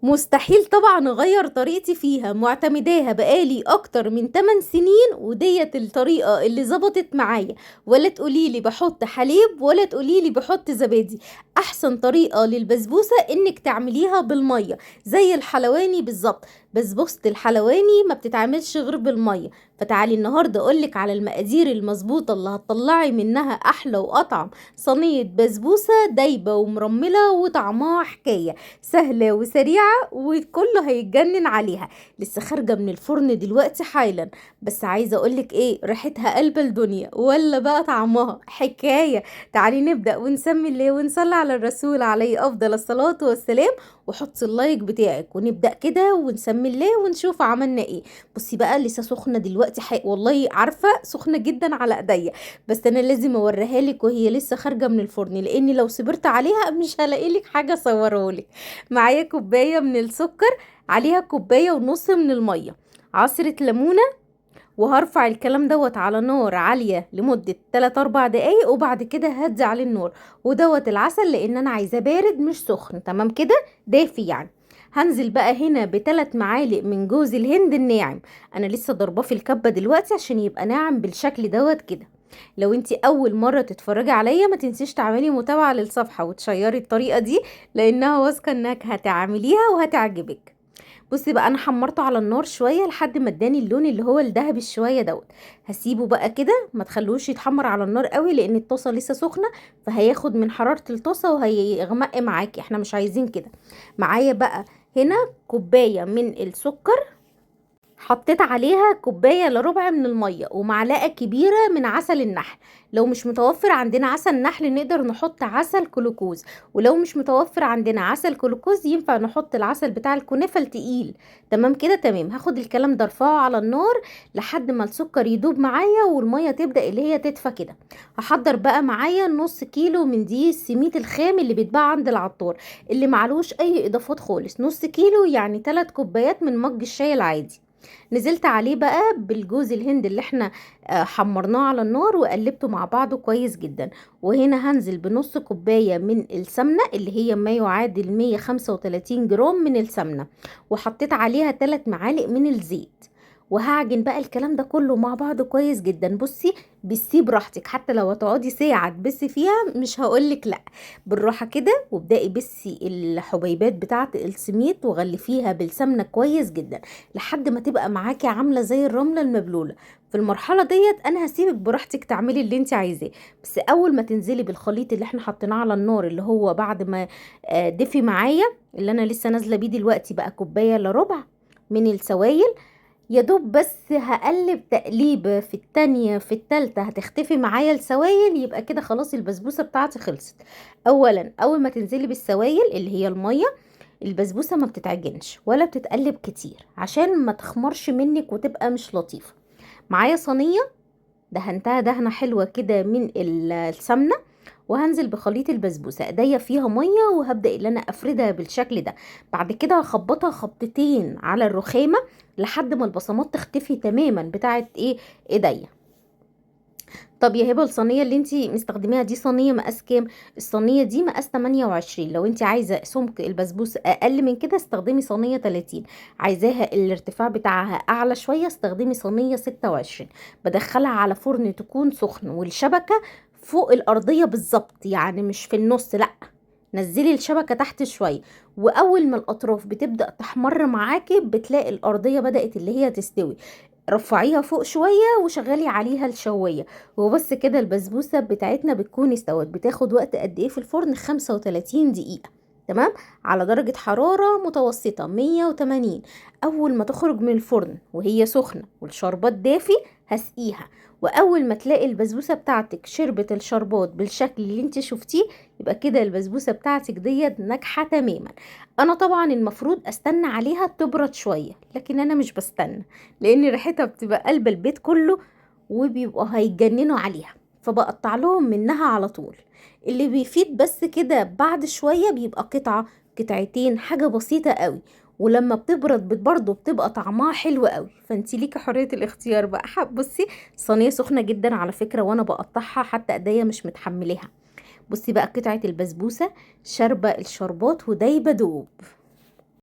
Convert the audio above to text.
مستحيل طبعا اغير طريقتي فيها، معتمداها بقالي اكتر من 8 سنين، وديت الطريقة اللي ظبطت معايا. ولا تقوليلي بحط حليب ولا تقوليلي بحط زبادي. احسن طريقة للبسبوسة انك تعمليها بالمية، زي الحلواني بالظبط. بسبوسة الحلواني ما بتتعملش غير بالمية. فتعالي النهاردة اقولك على المقادير المظبوطة اللي هتطلعي منها احلى واطعم صينية بسبوسة دايبة ومرملة وطعمها حكاية، سهلة وسريعة وكله هيتجنن عليها. لسه خارجة من الفرن دلوقتي حالا، بس عايزة اقولك ايه، ريحتها قلب الدنيا ولا بقى طعمها حكاية. تعالي نبدأ ونسمي الله ونصلي على الرسول عليه افضل الصلاة والسلام. وحطي اللايك بتاعك ونبدأ كده ونسمي الله ونشوف عملنا ايه. بصي بقى لسه سخنة دلوقتي، والله عارفة سخنة جدا على ايديا. بس انا لازم اوريها لك وهي لسه خارجة من الفرن، لاني لو صبرت عليها مش هلاقي لك حاجة اصورهولك. معايا كوباية من السكر، عليها كوباية ونص من المية، عصرة ليمونة. وهرفع الكلام دوت على نار عالية لمدة 3-4 دقايق، وبعد كده هدي عليه النار. ودوت العسل لان انا عايزاه بارد مش سخن، تمام كده، دافي يعني. هنزل بقى هنا ب3 معالق من جوز الهند الناعم. انا لسه ضرباه في الكبة دلوقتي عشان يبقى ناعم بالشكل دوت كده. لو انتي اول مرة تتفرجي عليا ما تنسيش تعملي متابعة للصفحة وتشيري الطريقة دي، لانها واثقة انك هتعمليها وهتعجبك. بصي بقى انا حمرته على النار شويه لحد ما اداني اللون اللي هو الذهبي شويه دوت. هسيبه بقى كده، ما تخلوش يتحمر على النار قوي لان الطاسه لسه سخنه، فهياخد من حراره الطاسه وهيغمق معاكي، احنا مش عايزين كده. معايا بقى هنا كوبايه من السكر، حطيت عليها كوباية الا ربع من المية ومعلقة كبيرة من عسل النحل. لو مش متوفر عندنا عسل نحل نقدر نحط عسل كلوكوز، ولو مش متوفر عندنا عسل كلوكوز ينفع نحط العسل بتاع الكنافة التقيل. تمام كده، تمام. هاخد الكلام ده ارفعه على النار لحد ما السكر يدوب معايا والمية تبدأ اللي هي تدفى كده. هحضر بقى معايا نص كيلو من دي السميد الخام اللي بيتباع عند العطار، اللي معلوش اي اضافات خالص. نص كيلو يعني 3 كوبايات من مج الشاي العادي. نزلت عليه بقى بالجوز الهند اللي احنا حمرناه على النار وقلبته مع بعضه كويس جدا. وهنا هنزل بنص كوباية من السمنة اللي هي ما يعادل 135 جرام من السمنة، وحطيت عليها 3 معالق من الزيت. وهعجن بقى الكلام ده كله مع بعضه كويس جدا. بصي بسيه براحتك، حتى لو هتقعدي ساعة تبسي فيها مش هقولك لا. بالراحة كده، وابدأي بسي الحبيبات بتاعت السميد وغلفيها بالسمنة كويس جدا لحد ما تبقى معاكي عامله زي الرمله المبلوله. في المرحله ديت انا هسيبك براحتك تعملي اللي انت عايزاه. بس اول ما تنزلي بالخليط اللي احنا حطيناه على النار اللي هو بعد ما دفي معايا، اللي انا لسه نازله بيه دلوقتي، بقى كوبايه الا ربع من السوائل. يا دوب بس هقلب تقليبه، في التانية في التالتة هتختفي معايا السوائل، يبقى كده خلاص البسبوسه بتاعتي خلصت. اولا اول ما تنزلي بالسوائل اللي هي الميه، البسبوسه ما بتتعجنش ولا بتتقلب كتير عشان ما تخمرش منك وتبقى مش لطيفه. معايا صينيه دهنتها دهنه حلوه كده من السمنه، وهنزل بخليط البسبوسه، ايديا فيها ميه وهبدا ان انا افردها بالشكل ده. بعد كده هخبطها خبطتين على الرخامه لحد ما البصمات تختفي تماما بتاعت ايديا. طب يا هبه، الصينيه اللي انتي مستخدماها دي صينيه مقاس كام؟ الصينيه دي مقاس 28. لو انتي عايزه سمك البسبوسه اقل من كده استخدمي صينيه 30، عايزاها الارتفاع بتاعها اعلى شويه استخدمي صينيه 26. بدخلها على فرن تكون سخن والشبكه فوق الارضيه بالظبط، يعني مش في النص لا، نزلي الشبكه تحت شويه. واول ما الاطراف بتبدا تحمر معاكي بتلاقي الارضيه بدات اللي هي تستوي، رفعيها فوق شوية وشغلي عليها الشواية. وبس كده البسبوسة بتاعتنا بتكون استوت. بتاخد وقت قد ايه في الفرن؟ 35 دقيقة، تمام، على درجة حرارة متوسطة 180. اول ما تخرج من الفرن وهي سخنة والشربات دافي هسقيها. واول ما تلاقي البسبوسة بتاعتك شربت الشربات بالشكل اللي انت شفتيه، يبقى كده البسبوسة بتاعتك ديت ناجحة تماما. انا طبعا المفروض استنى عليها تبرد شوية، لكن انا مش بستنى لان ريحتها بتبقى قلب البيت كله وبيبقوا هيتجننوا عليها، فبقطع لهم منها على طول. اللي بيفيد بس كده بعد شوية بيبقى قطعة قطعتين، حاجة بسيطة قوي. ولما بتبرد برضه بتبقى طعمها حلو قوي. فانتي ليكي حرية الاختيار بقى. بصي الصينية سخنة جدا على فكرة وانا بقطعها، حتى ايديا مش متحمليها. بصي بقى قطعة البسبوسة شاربة الشربات ودايبة دوب.